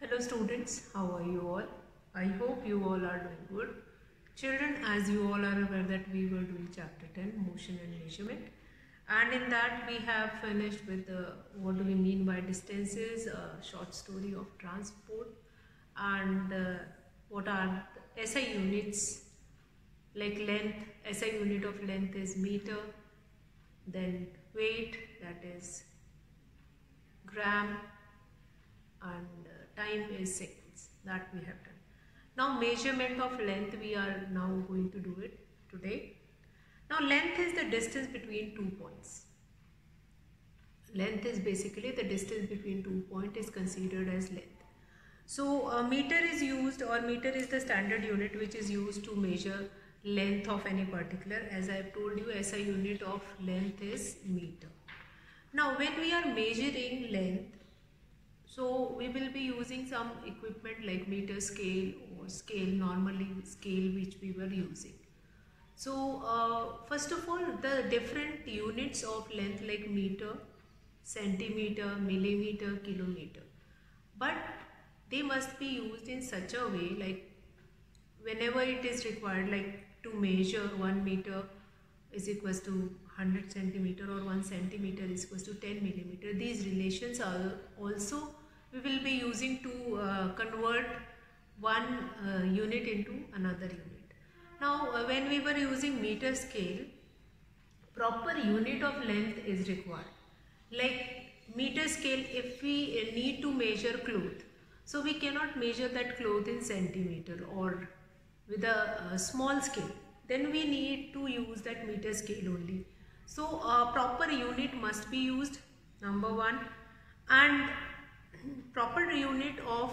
Hello students, how are you all? I hope you all are doing good. Children, as you all are aware that we were doing chapter 10, motion and measurement, and in that we have finished with what do we mean by distances, a short story of transport, and what are the SI units like length. SI unit of length is meter, then weight, that is gram, and time is seconds. That we have done. Now measurement of length, we are now going to do it today. Now length is the distance between 2 points. Length is basically the distance between 2 points is considered as length. So a meter is used, or meter is the standard unit which is used to measure length of any particular. As I have told you, SI unit of length is meter. Now when we are measuring length, so we will be using some equipment like meter scale or scale, normally scale which we were using. So first of all, the different units of length like meter, centimeter, millimeter, kilometer, but they must be used in such a way like whenever it is required, like to measure 1 meter is equals to 100 centimeter or 1 centimeter is equals to 10 millimeter. These relations are also we will be using to convert one unit into another unit. Now when we were using meter scale, proper unit of length is required. Like meter scale, if we need to measure cloth, so we cannot measure that cloth in centimeter or with a small scale, then we need to use that meter scale only. So a proper unit must be used, number one, and proper unit of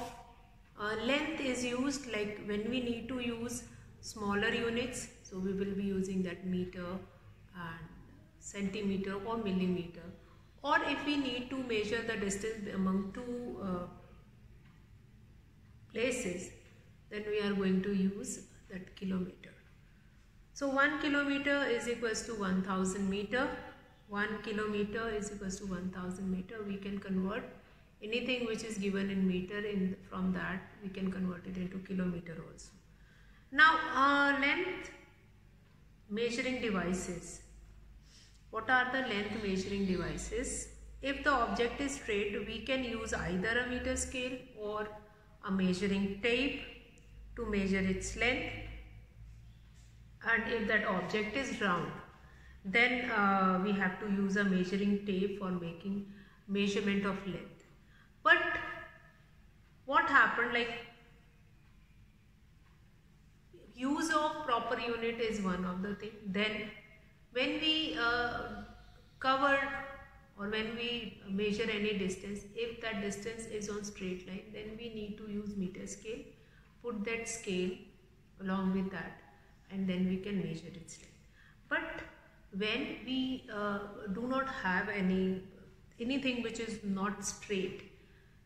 length is used like when we need to use smaller units, so we will be using that meter and centimeter or millimeter, or if we need to measure the distance among two places, then we are going to use that kilometer. So 1 kilometer is equals to 1000 meter. 1 kilometer is equals to 1000 meter. We can convert anything which is given in meter, from that we can convert it into kilometer also. Now length measuring devices. What are the length measuring devices? If the object is straight, we can use either a meter scale or a measuring tape to measure its length, and if that object is round, then we have to use a measuring tape for making measurement of length. But what happened, like use of proper unit is one of the thing. Then when we cover or when we measure any distance, if that distance is on straight line, then we need to use meter scale, put that scale along with that, and then we can measure its length. But when we do not have anything which is not straight,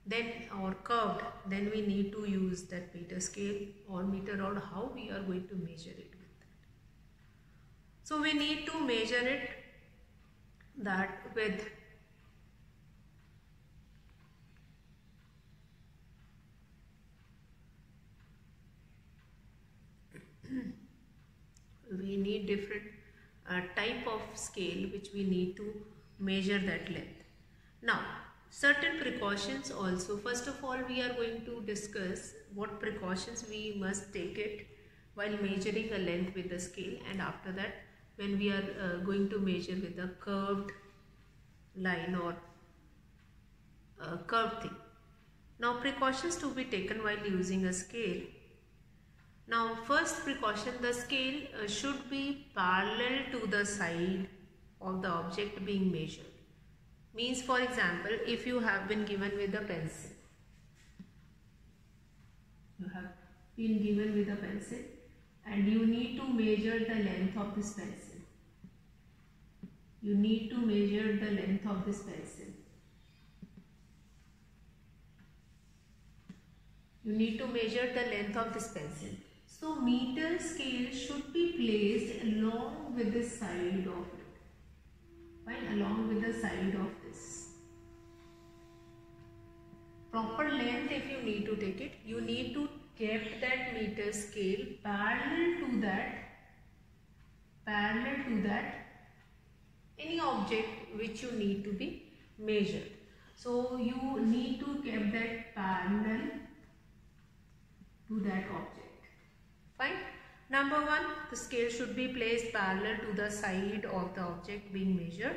then or curved, then we need to use that meter scale or meter rod. How we are going to measure it with that? So we need to measure it that with we need different type of scale which we need to measure that length. Now certain precautions also. First of all, we are going to discuss what precautions we must take it while measuring a length with the scale, and after that when we are going to measure with a curved line or curved thing. Now precautions to be taken while using a scale. Now first precaution, the scale should be parallel to the side of the object being measured. Means, for example, if you have been given with a pencil, you have been given with a pencil and you need to measure the length of this pencil. You need to measure the length of this pencil. You need to measure the length of this pencil. So meter scale should be placed along with the side of it. Right? Along with the side of this. proper length, if you need to take it, you need to keep that meter scale parallel to that any object which you need to be measured. So you need to keep that parallel to that object. Fine. Number 1, the scale should be placed parallel to the side of the object being measured.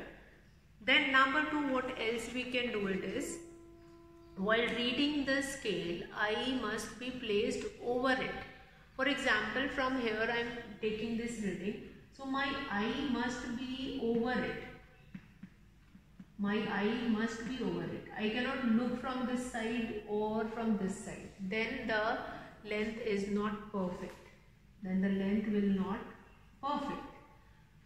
Then number 2, what else we can do it is, while reading the scale, eye must be placed over it. For example, from here I am taking this reading, so my eye must be over it. My eye must be over it. I cannot look from this side or from this side. Then the length is not perfect. Then the length will not perfect.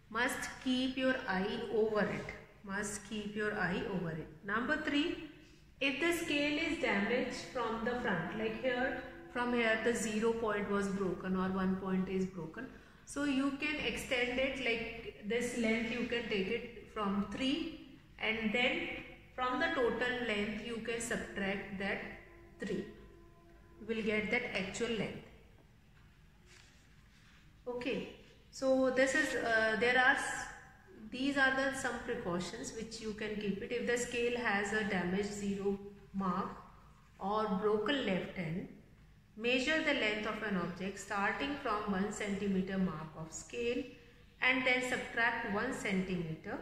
Must keep your eye over it. Must keep your eye over it. Number 3, if the scale is damaged from the front, like here, from here the 0 point was broken or 1 point is broken. So you can extend it like this length, you can take it from 3, and then from the total length you can subtract that 3. You will get that actual length. Okay, so this is these are the some precautions which you can keep it. If the scale has a damaged 0 mark or broken left end, measure the length of an object starting from 1 centimeter mark of scale and then subtract 1 centimeter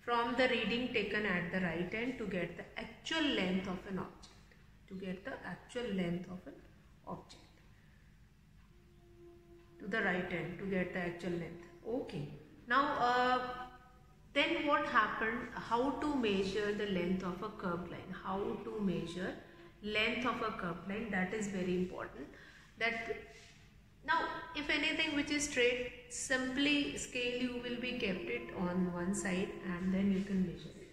from the reading taken at the right end to get the actual length of an object. To get the actual length of an object. To the right end to get the actual length. Okay. Now, then what happened? How to measure the length of a curved line? How to measure length of a curved line? That is very important. Now, if anything which is straight, simply scale you will be kept it on one side and then you can measure it.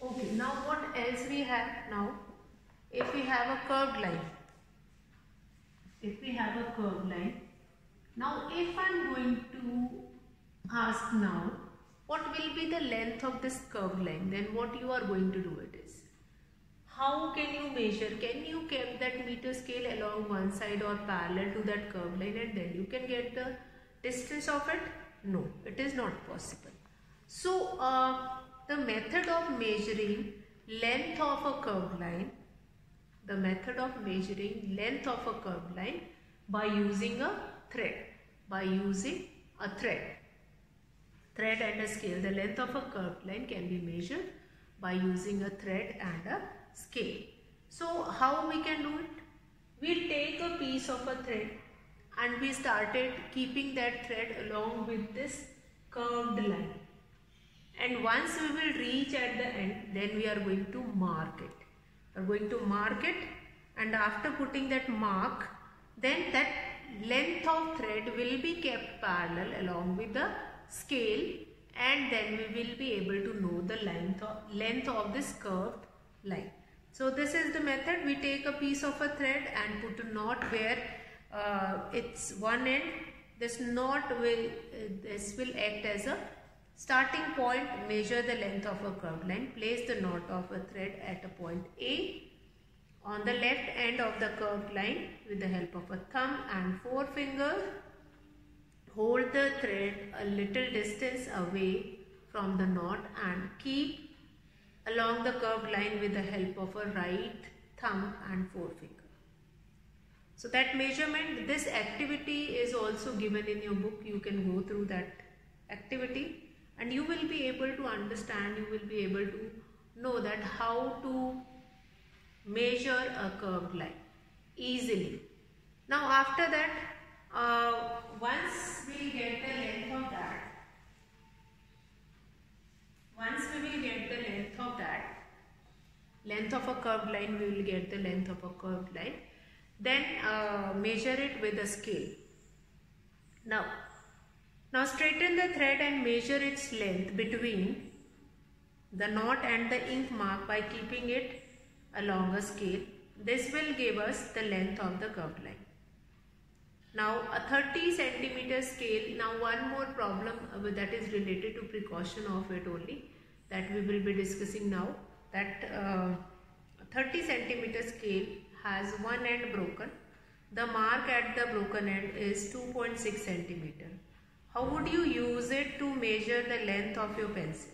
Okay. Now, what else we have now? If we have a curved line. Now, if I am going to ask now, what will be the length of this curved line? Then what you are going to do it is, how can you measure? Can you keep that meter scale along one side or parallel to that curved line and then you can get the distance of it? No, it is not possible. So, the method of measuring length of a curved line, by using a thread, thread and a scale. The length of a curved line can be measured by using a thread and a scale. So how we can do it? We take a piece of a thread and we started keeping that thread along with this curved line. And once we will reach at the end, then we are going to mark it. We are going to mark it, and after putting that mark, then that length of thread will be kept parallel along with the scale, and then we will be able to know the length of this curved line. So this is the method. We take a piece of a thread and put a knot where it's one end. This knot will act as a starting point. Measure the length of a curved line. Place the knot of a thread at a point A on the left end of the curved line with the help of a thumb and forefinger. Hold the thread a little distance away from the knot and keep along the curved line with the help of a right thumb and forefinger. So that measurement, this activity is also given in your book. You can go through that activity and you will be able to understand, you will be able to know that how to measure a curved line easily. Now after that, once we get the length of that, length of a curved line, we will get the length of a curved line. Then measure it with a scale. Now straighten the thread and measure its length between the knot and the ink mark by keeping it along a scale. This will give us the length of the curved line. Now a 30 centimeter scale. Now one more problem that is related to precaution of it only, that we will be discussing now. that 30 centimeter scale has one end broken. The mark at the broken end is 2.6 centimeter. How would you use it to measure the length of your pencil?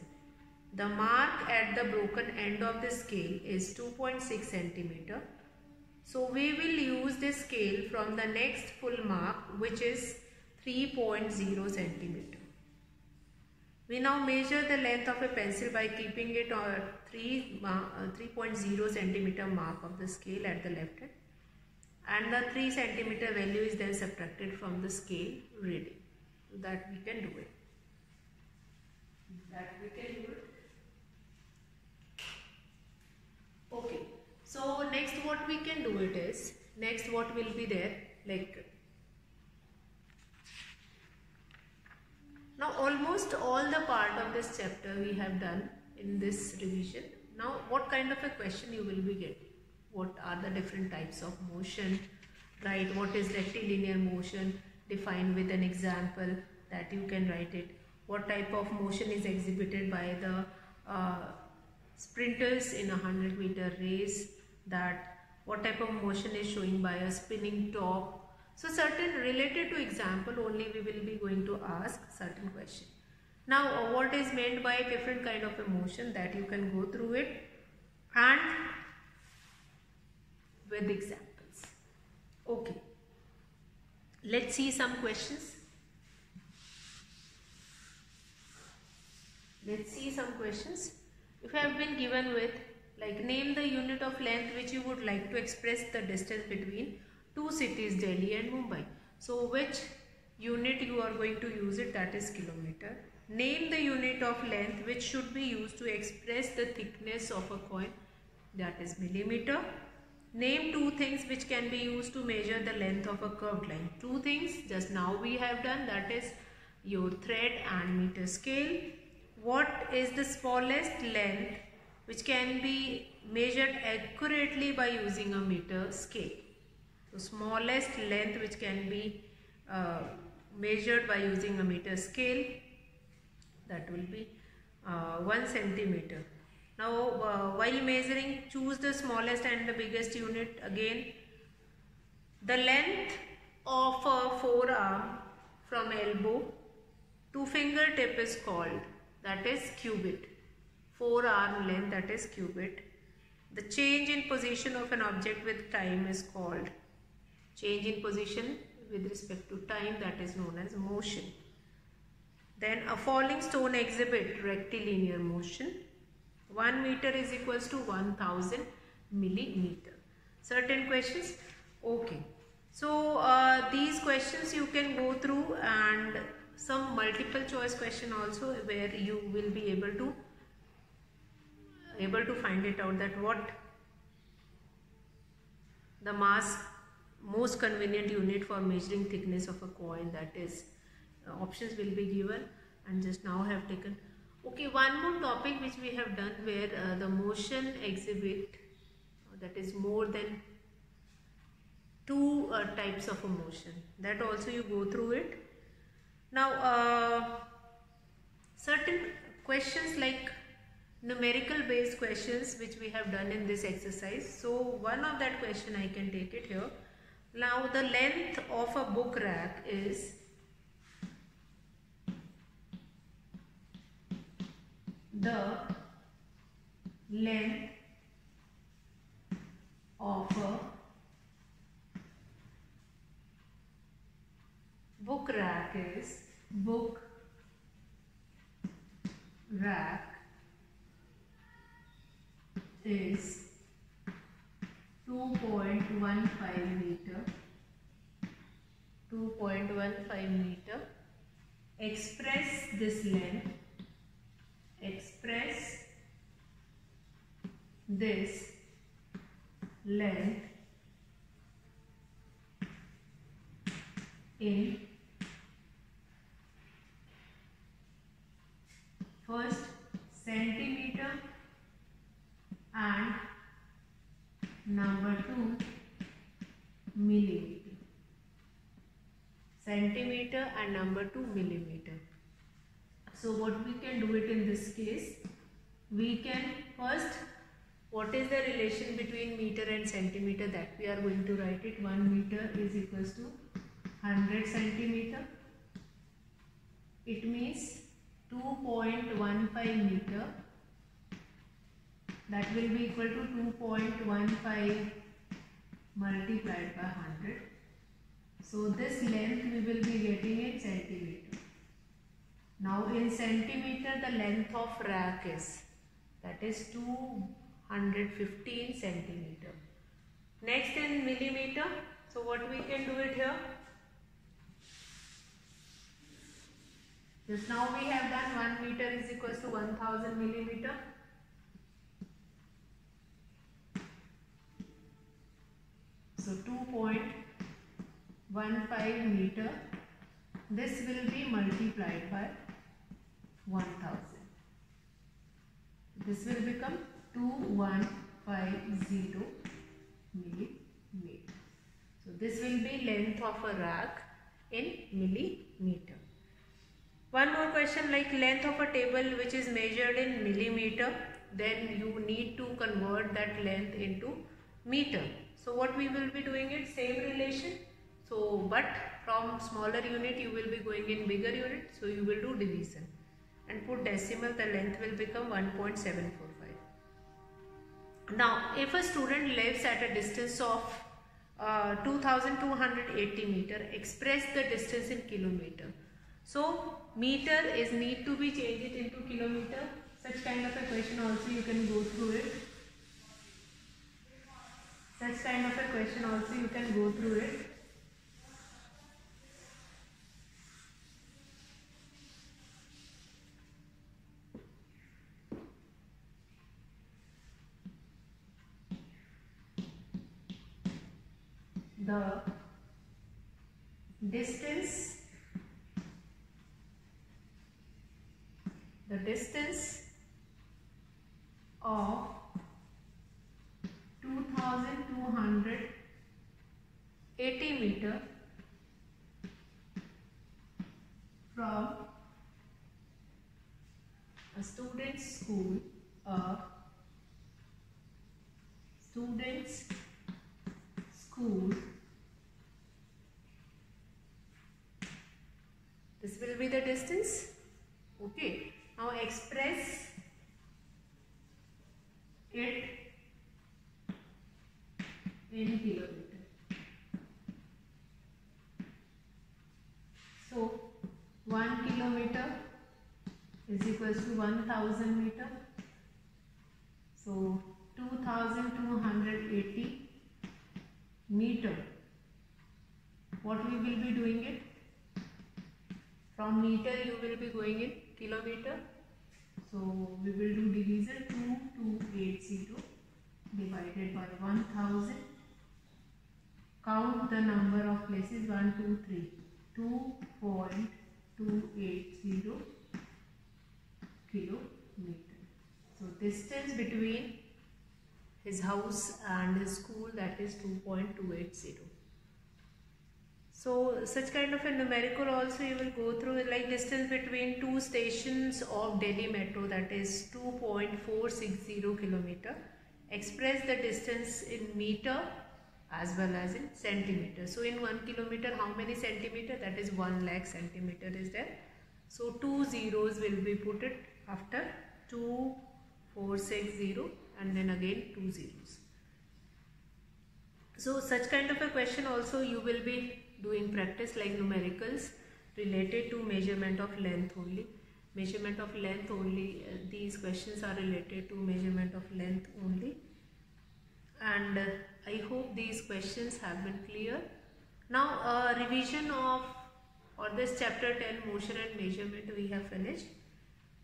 The mark at the broken end of the scale is 2.6 centimeter. So we will use this scale from the next full mark, which is 3.0 centimeter. We now measure the length of a pencil by keeping it on 3.0 centimeter mark of the scale at the left end, and the 3 centimeter value is then subtracted from the scale reading. So that we can do it. Okay. So next what we can do it is, next what will be there, like now almost all the part of this chapter we have done in this revision. Now what kind of a question you will be getting? What are the different types of motion, right? What is rectilinear motion? Define with an example that you can write it. What type of motion is exhibited by the sprinters in a 100-meter race? That what type of motion is showing by a spinning top? So certain related to example only we will be going to ask certain question. Now what is meant by different kind of a motion, that you can go through it and with examples. Okay, let's see some questions. Let's see some questions. If you have been given with, like, name the unit of length which you would like to express the distance between two cities, Delhi and Mumbai. So which unit you are going to use it, that is kilometer. Name the unit of length which should be used to express the thickness of a coin, that is millimeter. Name two things which can be used to measure the length of a curved line. Two things just now we have done, that is your thread and meter scale. What is the smallest length which can be measured accurately by using a meter scale? So smallest length which can be measured by using a meter scale, that will be 1 centimeter. Now while measuring, choose the smallest and the biggest unit. Again, the length of a forearm from elbow to fingertip is called, that is cubit. Forearm length, that is cubit. The change in position of an object with time is called change in position with respect to time, that is known as motion. Then a falling stone exhibit rectilinear motion. 1 meter is equals to 1000 millimeter. Certain questions. Okay. So these questions you can go through, and some multiple choice question also, where you will be able to find it out, that what the most convenient unit for measuring thickness of a coin, that is options will be given, and just now have taken. Okay, one more topic which we have done, where the motion exhibit, that is more than two types of a motion, that also you go through it. Now certain questions like numerical based questions which we have done in this exercise. So one of that question I can take it here. Now the length of a book rack is the length of a book rack is book rack is 2.15 meter. 2.15 meter. Express this length. Express this length in first centimeter and number 2 millimeter. Centimeter and number 2 millimeter. So what we can do it in this case, we can first What is the relation between meter and centimeter? That we are going to write it. 1 meter is equals to 100 centimeter. It means 2.15 meter. That will be equal to 2.15 multiplied by 100. So this length we will be getting in centimeter. Now in centimeter the length of rack is, that is 215 centimeter. Next in millimeter. So what we can do it here? Just now we have done 1 meter is equals to 1000 millimeter. So 2.15 meter. This will be multiplied by 1000. This will become 2150 millimeter. So this will be length of a rack in millimeter. One more question, like length of a table which is measured in millimeter, then you need to convert that length into meter. So what we will be doing it, same relation. So but from smaller unit you will be going in bigger unit. So you will do division and put decimal, the length will become 1.745. Now if a student lives at a distance of 2280 meter, express the distance in kilometer. So meter is need to be changed into kilometer. Such kind of a question also you can go through it. Such kind of a question also you can go through it. The distance of 2280 meter from a student's school, this will be the distance. Okay, now express it in kilometer. So 1 kilometer is equals to 1000 meter. So 2280 meter. What we will be doing it? From meter you will be going in kilometer. So we will do division. 2280 divided by 1000. Count the number of places. 1, 2, 3. 2.280 kilometer. So distance between his house and his school, that is 2.280. So such kind of a numerical also you will go through, like distance between two stations of Delhi Metro, that is 2.460 kilometer. Express the distance in meter as well as in centimeter. So in 1 kilometer how many centimeter? That is 1 lakh centimeter is there. So 2 zeros will be put it after 2460 and then again 2 zeros. So such kind of a question also you will be doing practice, like numericals related to measurement of length only. Measurement of length only, these questions are related to measurement of length only. And I hope these questions have been clear. Now revision of this chapter 10, motion and measurement, we have finished.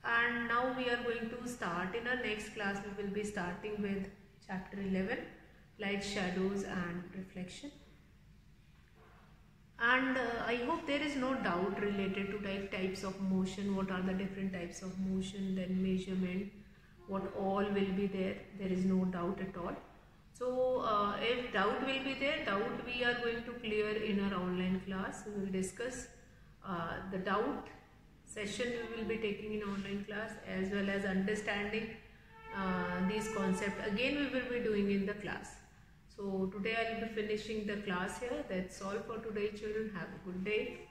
And now we are going to start, in our next class we will be starting with chapter 11, light, shadows and reflection. And I hope there is no doubt related to types of motion, what are the different types of motion, then measurement, what all will be there. There is no doubt at all. So if doubt will be there, doubt we are going to clear in our online class. We will discuss the doubt session we will be taking in online class, as well as understanding these concepts again we will be doing in the class. So today I will be finishing the class here. That's all for today, children. Have a good day.